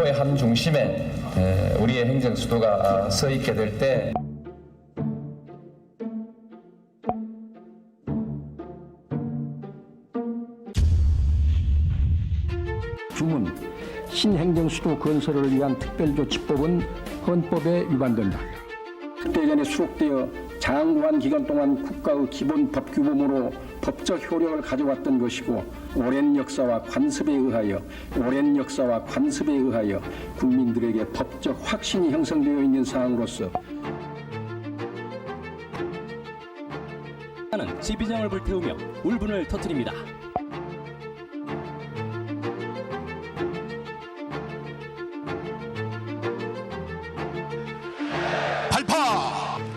국토의 한 중심에 우리의 행정 수도가 서 있게 될 때 주문 신행정수도 건설을 위한 특별조치법은 헌법에 위반된다. 특대전에 수록되어 장구한 기간 동안 국가의 기본 법규범으로 법적 효력을 가져왔던 것이고 오랜 역사와 관습에 의하여 국민들에게 법적 확신이 형성되어 있는 사항으로서 하는 지비정을 불태우며 울분을 터뜨립니다.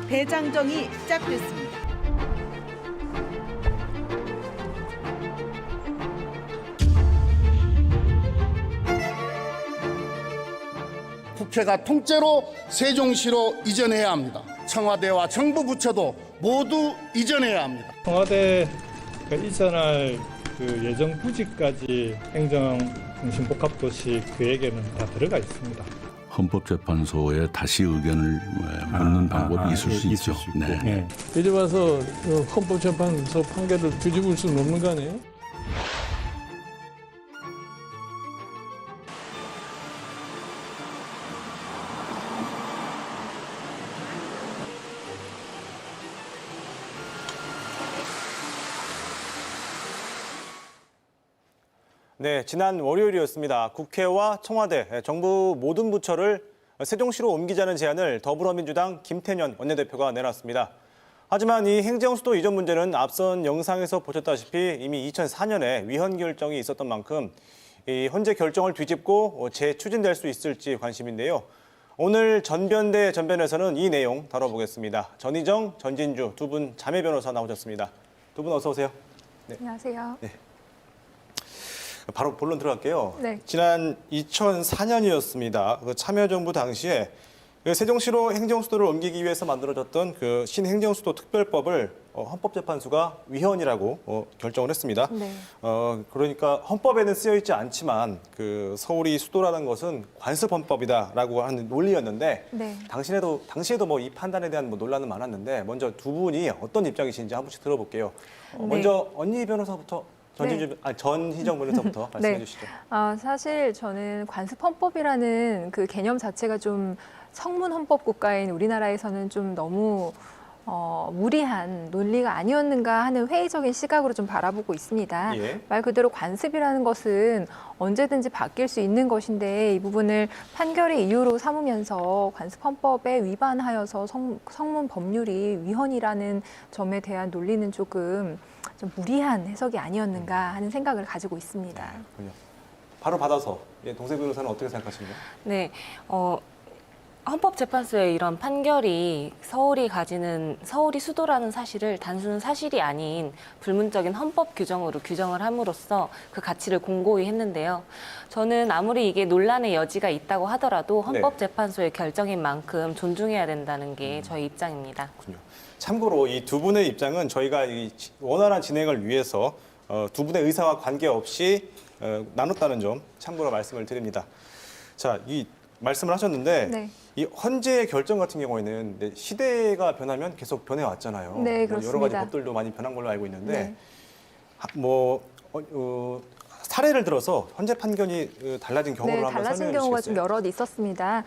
대장정이 시작됐습니다. 국회가 통째로 세종시로 이전해야 합니다. 청와대와 정부 부처도 모두 이전해야 합니다. 청와대 이전할 예정 부지까지 행정중심복합도시 계획에는 다 들어가 있습니다. 헌법재판소에 다시 의견을 묻는 방법이 있을 수 있죠. 네. 네. 이제 와서 헌법재판소 판결을 뒤집을 수는 없는 거 아니에요? 네, 지난 월요일이었습니다. 국회와 청와대, 정부 모든 부처를 세종시로 옮기자는 제안을 더불어민주당 김태년 원내대표가 내놨습니다. 하지만 이 행정수도 이전 문제는 앞선 영상에서 보셨다시피 이미 2004년에 위헌 결정이 있었던 만큼 이 현재 결정을 뒤집고 재추진될 수 있을지 관심인데요. 오늘 전변대 전변에서는 이 내용 다뤄보겠습니다. 전희정, 전진주 두 분 자매 변호사 나오셨습니다. 두 분 어서 오세요. 네. 안녕하세요. 네. 바로 본론 들어갈게요. 네. 지난 2004년이었습니다. 그 참여정부 당시에 세종시로 행정수도를 옮기기 위해서 만들어졌던 그 신행정수도 특별법을 헌법재판소가 위헌이라고 결정을 했습니다. 네. 그러니까 헌법에는 쓰여 있지 않지만 그 서울이 수도라는 것은 관습헌법이다라고 하는 논리였는데 네. 당시에도 뭐 이 판단에 대한 논란은 많았는데 먼저 두 분이 어떤 입장이신지 한 분씩 들어볼게요. 네. 먼저 언니 변호사부터. 전희정 변호사부터 말씀해 네. 주시죠. 사실 저는 관습헌법이라는 그 개념 자체가 좀 성문헌법 국가인 우리나라에서는 좀 너무 무리한 논리가 아니었는가 하는 회의적인 시각으로 좀 바라보고 있습니다. 예. 말 그대로 관습이라는 것은 언제든지 바뀔 수 있는 것인데 이 부분을 판결의 이유로 삼으면서 관습헌법에 위반하여서 성문 법률이 위헌이라는 점에 대한 논리는 조금 좀 무리한 해석이 아니었는가 하는 생각을 가지고 있습니다. 네, 바로 받아서 동생 변호사는 어떻게 생각하십니까? 네, 헌법재판소의 이런 판결이 서울이 수도라는 사실을 단순한 사실이 아닌 불문적인 헌법 규정으로 규정을 함으로써 그 가치를 공고히 했는데요. 저는 아무리 이게 논란의 여지가 있다고 하더라도 헌법재판소의 결정인 만큼 존중해야 된다는 게 저희 입장입니다. 그렇군요. 참고로 이 두 분의 입장은 저희가 이 원활한 진행을 위해서 두 분의 의사와 관계없이 나눴다는 점 참고로 말씀을 드립니다. 자, 이 말씀을 하셨는데 네. 이 헌재의 결정 같은 경우에는 시대가 변하면 계속 변해왔잖아요. 네, 뭐 여러 가지 그렇습니다. 법들도 많이 변한 걸로 알고 있는데 네. 사례를 들어서 헌재 판결이 달라진 경우를 한번 달라진 설명해 경우가 주시겠어요? 좀 여럿 있었습니다.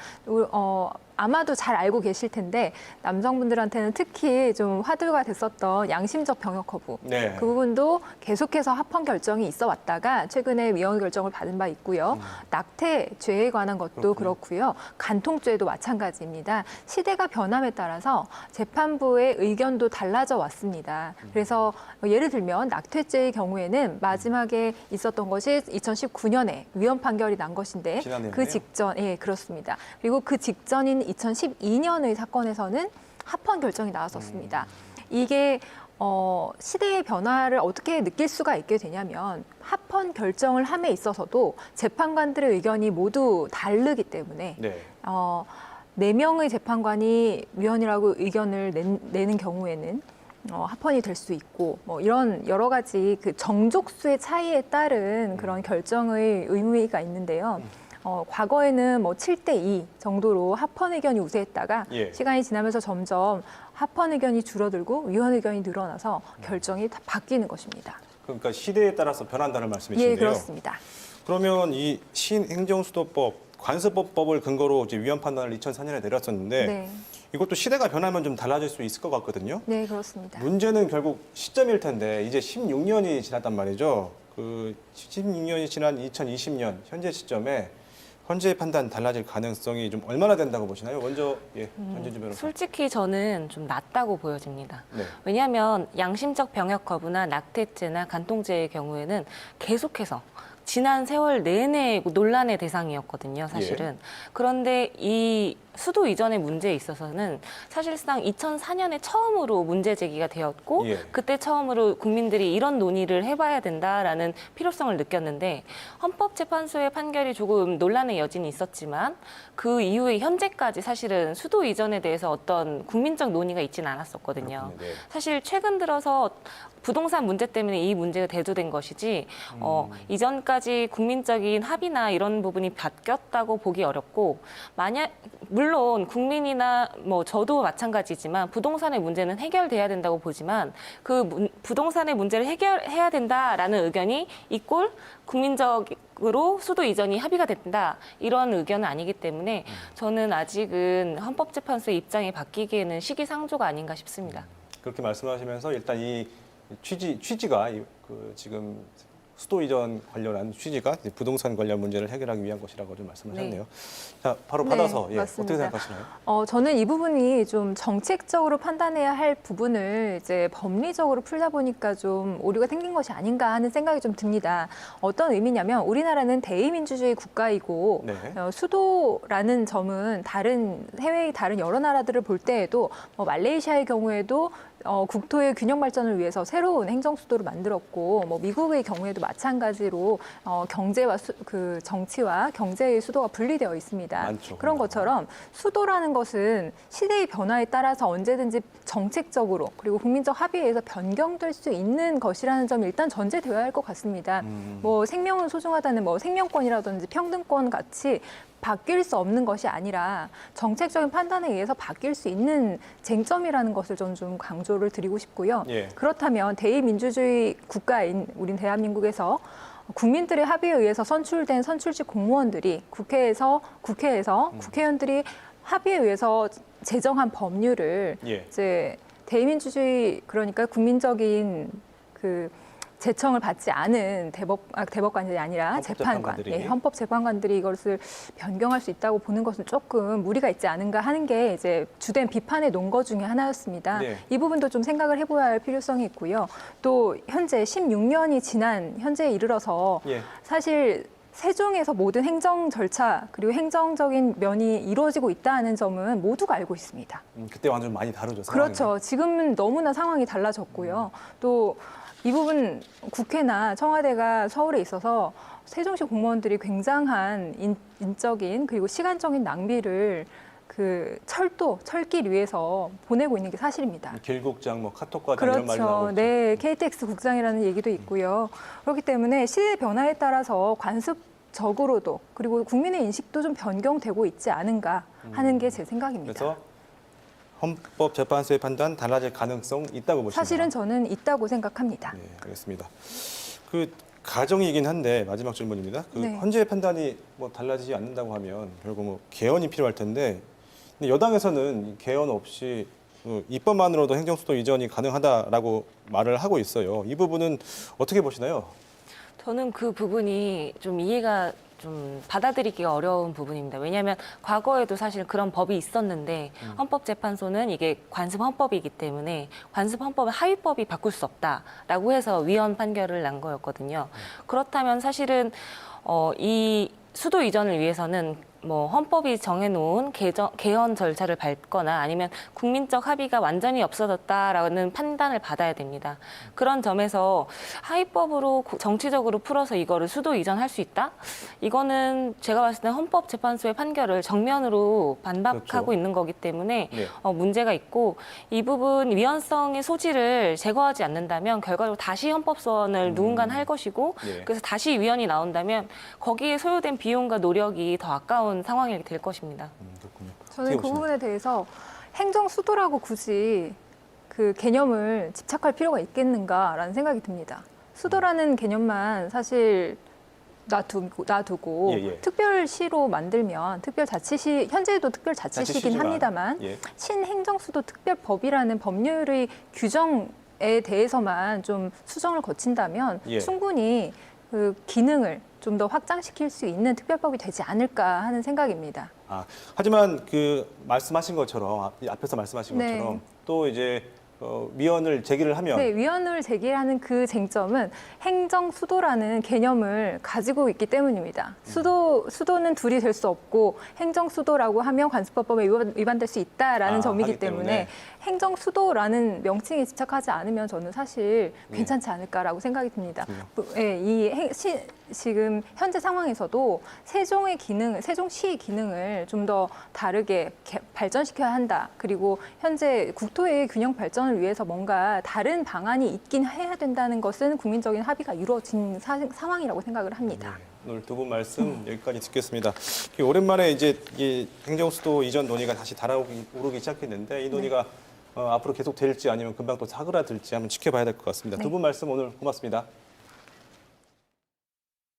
아마도 잘 알고 계실 텐데 남성분들한테는 특히 좀 화두가 됐었던 양심적 병역 거부. 네. 그 부분도 계속해서 합헌 결정이 있어 왔다가 최근에 위헌 결정을 받은 바 있고요. 낙태죄에 관한 것도 그렇고요. 간통죄도 마찬가지입니다. 시대가 변함에 따라서 재판부의 의견도 달라져 왔습니다. 그래서 예를 들면 낙태죄의 경우에는 마지막에 있었던 것이 2019년에 위헌 판결이 난 것인데 지난해네요. 그 직전, 예, 그렇습니다. 그리고 그 직전인 2012년의 사건에서는 합헌 결정이 나왔었습니다. 이게 시대의 변화를 어떻게 느낄 수가 있게 되냐면 합헌 결정을 함에 있어서도 재판관들의 의견이 모두 다르기 때문에 네. 4명의 재판관이 위헌이라고 의견을 내는 경우에는 합헌이 될 수 있고 뭐 이런 여러 가지 그 정족수의 차이에 따른 그런 결정의 의무가 있는데요. 과거에는 뭐 7대2 정도로 합헌 의견이 우세했다가 예. 시간이 지나면서 점점 합헌 의견이 줄어들고 위헌 의견이 늘어나서 결정이 다 바뀌는 것입니다. 그러니까 시대에 따라서 변한다는 말씀이신데요. 예, 그렇습니다. 그러면 이 신행정수도법 관습법을 근거로 이제 위헌 판단을 2004년에 내렸었는데 네. 이것도 시대가 변하면 좀 달라질 수 있을 것 같거든요. 네, 그렇습니다. 문제는 결국 시점일 텐데 이제 16년이 지났단 말이죠. 그 16년이 지난 2020년 현재 시점에 헌재의 판단 달라질 가능성이 좀 얼마나 된다고 보시나요? 먼저 전진주 변호사. 솔직히 저는 좀 낮다고 보여집니다. 네. 왜냐하면 양심적 병역 거부나 낙태죄나 간통죄의 경우에는 계속해서 지난 세월 내내 논란의 대상이었거든요, 사실은. 그런데 이 수도 이전의 문제에 있어서는 사실상 2004년에 처음으로 문제 제기가 되었고 그때 처음으로 국민들이 이런 논의를 해봐야 된다라는 필요성을 느꼈는데 헌법재판소의 판결이 조금 논란의 여진이 있었지만 그 이후에 현재까지 사실은 수도 이전에 대해서 어떤 국민적 논의가 있지는 않았었거든요. 네. 사실 최근 들어서 부동산 문제 때문에 이 문제가 대두된 것이지 이전까지 국민적인 합의나 이런 부분이 바뀌었다고 보기 어렵고 만약 물론 국민이나 뭐 저도 마찬가지지만 부동산의 문제는 해결돼야 된다고 보지만 그 부동산의 문제를 해결해야 된다라는 의견이 이꼴 국민적으로 수도 이전이 합의가 된다 이런 의견은 아니기 때문에 저는 아직은 헌법재판소의 입장이 바뀌기에는 시기상조가 아닌가 싶습니다. 그렇게 말씀하시면서 일단 이 취지가 지금 수도 이전 관련한 취지가 이제 부동산 관련 문제를 해결하기 위한 것이라고 좀 말씀하셨네요. 자, 바로 받아서 어떻게 생각하시나요? 저는 이 부분이 좀 정책적으로 판단해야 할 부분을 이제 법리적으로 풀다 보니까 좀 오류가 생긴 것이 아닌가 하는 생각이 좀 듭니다. 어떤 의미냐면 우리나라는 대의민주주의 국가이고 수도라는 점은 해외의 다른 여러 나라들을 볼 때에도 말레이시아의 경우에도 국토의 균형 발전을 위해서 새로운 행정 수도를 만들었고 미국의 경우에도 마찬가지로 경제와 그 정치와 경제의 수도가 분리되어 있습니다. 많죠. 그런 것처럼 수도라는 것은 시대의 변화에 따라서 언제든지 정책적으로 그리고 국민적 합의에 의해서 변경될 수 있는 것이라는 점이 일단 전제되어야 할 것 같습니다. 생명은 소중하다는 생명권이라든지 평등권 같이 바뀔 수 없는 것이 아니라 정책적인 판단에 의해서 바뀔 수 있는 쟁점이라는 것을 저는 좀 강조를 드리고 싶고요. 그렇다면 대의민주주의 국가인 우린 대한민국에서 국민들의 합의에 의해서 선출된 선출직 공무원들이 국회에서 국회의원들이 합의에 의해서 제정한 법률을 이제 대의민주주의 그러니까 국민적인 그 제청을 받지 않은 대법관이 아니라 재판관, 헌법재판관들이 이것을 변경할 수 있다고 보는 것은 조금 무리가 있지 않은가 하는 게 이제 주된 비판의 논거 중에 하나였습니다. 이 부분도 좀 생각을 해봐야 할 필요성이 있고요. 또 현재 16년이 지난 현재에 이르러서 사실 세종에서 모든 행정 절차 그리고 행정적인 면이 이루어지고 있다는 점은 모두가 알고 있습니다. 그때 완전 많이 다르죠. 그렇죠. 지금은 너무나 상황이 달라졌고요. 또 이 부분 국회나 청와대가 서울에 있어서 세종시 공무원들이 굉장한 인적인 그리고 시간적인 낭비를 그 철길 위에서 보내고 있는 게 사실입니다. 길국장, 카톡과장 이런 말이 나오고 있죠. 네, KTX 국장이라는 얘기도 있고요. 그렇기 때문에 시대 변화에 따라서 관습적으로도 그리고 국민의 인식도 좀 변경되고 있지 않은가 하는 게 제 생각입니다. 그래서 헌법재판소의 판단 달라질 가능성 있다고 보십니까? 사실은 저는 있다고 생각합니다. 네, 알겠습니다. 그 가정이긴 한데 마지막 질문입니다. 헌재의 판단이 달라지지 않는다고 하면 결국 개헌이 필요할 텐데 근데 여당에서는 개헌 없이 입법만으로도 행정수도 이전이 가능하다라고 말을 하고 있어요. 이 부분은 어떻게 보시나요? 저는 그 부분이 좀 이해가 좀 받아들이기가 어려운 부분입니다. 왜냐하면 과거에도 사실 그런 법이 있었는데 헌법재판소는 이게 관습헌법이기 때문에 관습헌법을 하위법이 바꿀 수 없다라고 해서 위헌 판결을 난 거였거든요. 그렇다면 사실은 이 수도 이전을 위해서는 헌법이 정해놓은 개헌 절차를 밟거나 아니면 국민적 합의가 완전히 없어졌다라는 판단을 받아야 됩니다. 그런 점에서 하위법으로 정치적으로 풀어서 이거를 수도 이전할 수 있다? 이거는 제가 봤을 때 헌법재판소의 판결을 정면으로 반박하고 그렇죠. 있는 거기 때문에 네. 문제가 있고 이 부분 위헌성의 소지를 제거하지 않는다면 결과적으로 다시 헌법소원을 누군가는 할 것이고 네. 그래서 다시 위헌이 나온다면 거기에 소요된 비용과 노력이 더 아까운 상황이 될 것입니다. 그렇군요. 저는 어떻게 그 보시나요? 부분에 대해서 행정수도라고 굳이 그 개념을 집착할 필요가 있겠는가라는 생각이 듭니다. 수도라는 개념만 사실 놔두고 예, 예. 특별시로 만들면 특별자치시, 현재도 특별자치시긴 자치시지만, 합니다만 예. 신행정수도 특별법이라는 법률의 규정에 대해서만 좀 수정을 거친다면 예. 충분히 그 기능을 좀 더 확장시킬 수 있는 특별법이 되지 않을까 하는 생각입니다. 하지만 그 말씀하신 것처럼 앞에서 말씀하신 네. 것처럼 또 이제 위헌을 제기를 하면 네, 위헌을 제기하는 그 쟁점은 행정수도라는 개념을 가지고 있기 때문입니다. 수도는 둘이 될 수 없고 행정수도라고 하면 관습법에 위반될 수 있다라는 점이기 하기 때문에. 때문에 행정수도라는 명칭에 집착하지 않으면 저는 사실 괜찮지 않을까라고 생각이 듭니다. 네, 지금 현재 상황에서도 세종시의 기능을 좀 더 다르게 발전시켜야 한다. 그리고 현재 국토의 균형 발전을 위해서 뭔가 다른 방안이 있긴 해야 된다는 것은 국민적인 합의가 이루어진 상황이라고 생각을 합니다. 오늘 두 분 말씀 여기까지 듣겠습니다. 오랜만에 이제 이 행정수도 이전 논의가 다시 달아오르기 시작했는데 이 논의가 앞으로 계속 될지 아니면 금방 또 사그라들지 한번 지켜봐야 될 것 같습니다. 두 분 말씀 오늘 고맙습니다.